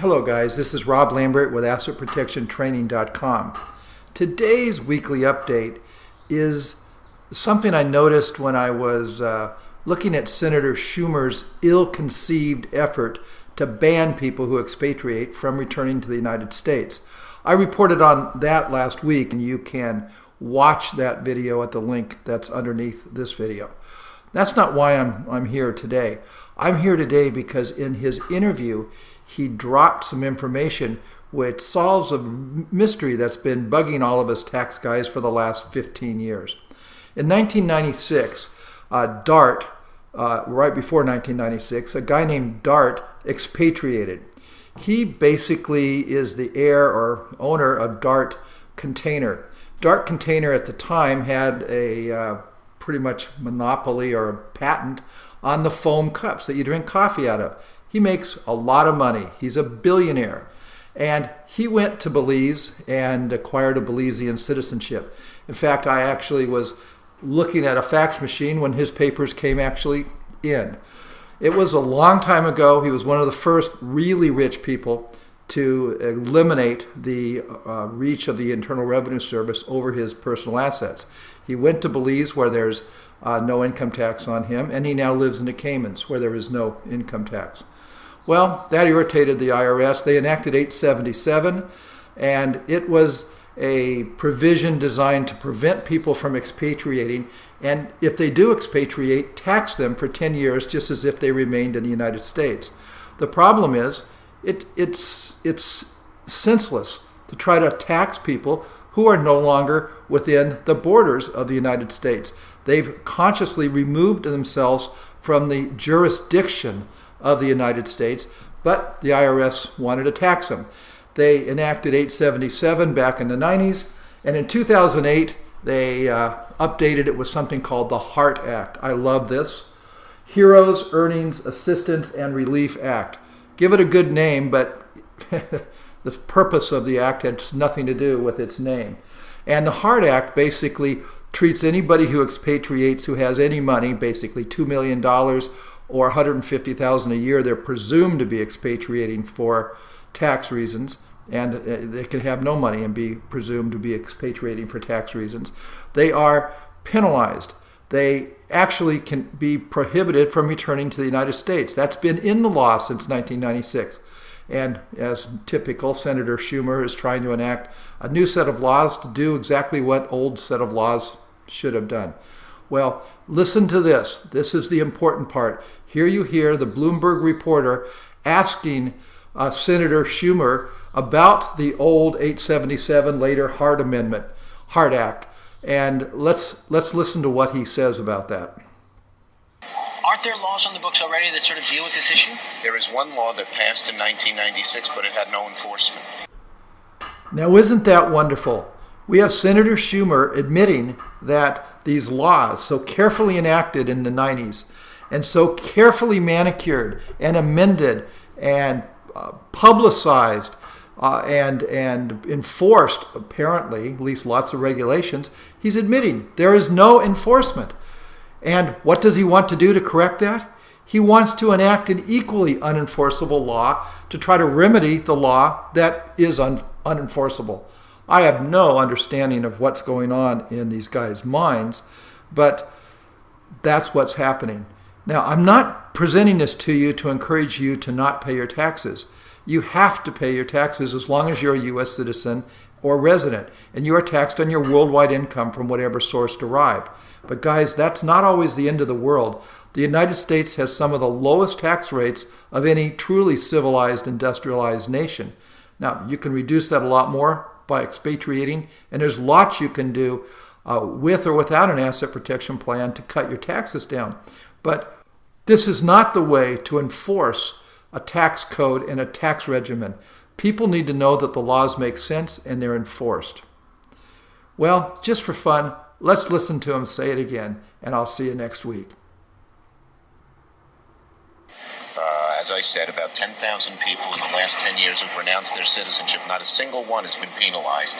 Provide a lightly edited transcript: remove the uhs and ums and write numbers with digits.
Hello guys, this is Rob Lambert with AssetProtectionTraining.com. Today's weekly update is something I noticed when I was looking at Senator Schumer's ill-conceived effort to ban people who expatriate from returning to the United States. I reported on that last week, and you can watch that video at the link that's underneath this video. That's not why I'm here today. I'm here today because in his interview, he dropped some information which solves a mystery that's been bugging all of us tax guys for the last 15 years. In 1996, DART, right before 1996, a guy named DART expatriated. He basically is the heir or owner of DART Container. DART Container at the time had a pretty much monopoly or a patent on the foam cups that you drink coffee out of. He makes a lot of money. He's a billionaire. And he went to Belize and acquired a Belizean citizenship. In fact, I actually was looking at a fax machine when his papers came actually in. It was a long time ago. He was one of the first really rich people to eliminate the reach of the Internal Revenue Service over his personal assets. He went to Belize where there's no income tax on him, and he now lives in the Caymans where there is no income tax. Well, that irritated the IRS. They enacted 877, and it was a provision designed to prevent people from expatriating, and if they do expatriate, tax them for 10 years just as if they remained in the United States. The problem is it's senseless to try to tax people who are no longer within the borders of the United States. They've consciously removed themselves from the jurisdiction of the United States, but the IRS wanted to tax them. They enacted 877 back in the 90s, and in 2008 they updated it with something called the HART Act. I love this. Heroes, Earnings, Assistance, and Relief Act. Give it a good name, but the purpose of the act has nothing to do with its name. And the HART Act basically treats anybody who expatriates who has any money, basically $2 million or $150,000 a year. They're presumed to be expatriating for tax reasons, and they can have no money and be presumed to be expatriating for tax reasons. They are penalized. They actually can be prohibited from returning to the United States. That's been in the law since 1996. And as typical, Senator Schumer is trying to enact a new set of laws to do exactly what old set of laws should have done. Well, listen to this. This is the important part. Here you hear the Bloomberg reporter asking Senator Schumer about the old 877, later HART Amendment, HART Act. And let's listen to what he says about that. Aren't there laws on the books already that sort of deal with this issue? There is one law that passed in 1996, but it had no enforcement. Now, isn't that wonderful? We have Senator Schumer admitting that these laws, so carefully enacted in the 90s and so carefully manicured and amended and publicized and enforced, apparently, at least lots of regulations, he's admitting there is no enforcement. And what does he want to do to correct that? He wants to enact an equally unenforceable law to try to remedy the law that is unenforceable. I have no understanding of what's going on in these guys' minds, but that's what's happening. Now, I'm not presenting this to you to encourage you to not pay your taxes. You have to pay your taxes as long as you're a U.S. citizen or resident, and you are taxed on your worldwide income from whatever source derived. But guys, that's not always the end of the world. The United States has some of the lowest tax rates of any truly civilized, industrialized nation. Now, you can reduce that a lot more by expatriating, and there's lots you can do with or without an asset protection plan to cut your taxes down. But this is not the way to enforce a tax code and a tax regimen. People need to know that the laws make sense and they're enforced. Well, just for fun, let's listen to him say it again, and I'll see you next week. As I said, about 10,000 people in the last 10 years have renounced their citizenship. Not a single one has been penalized.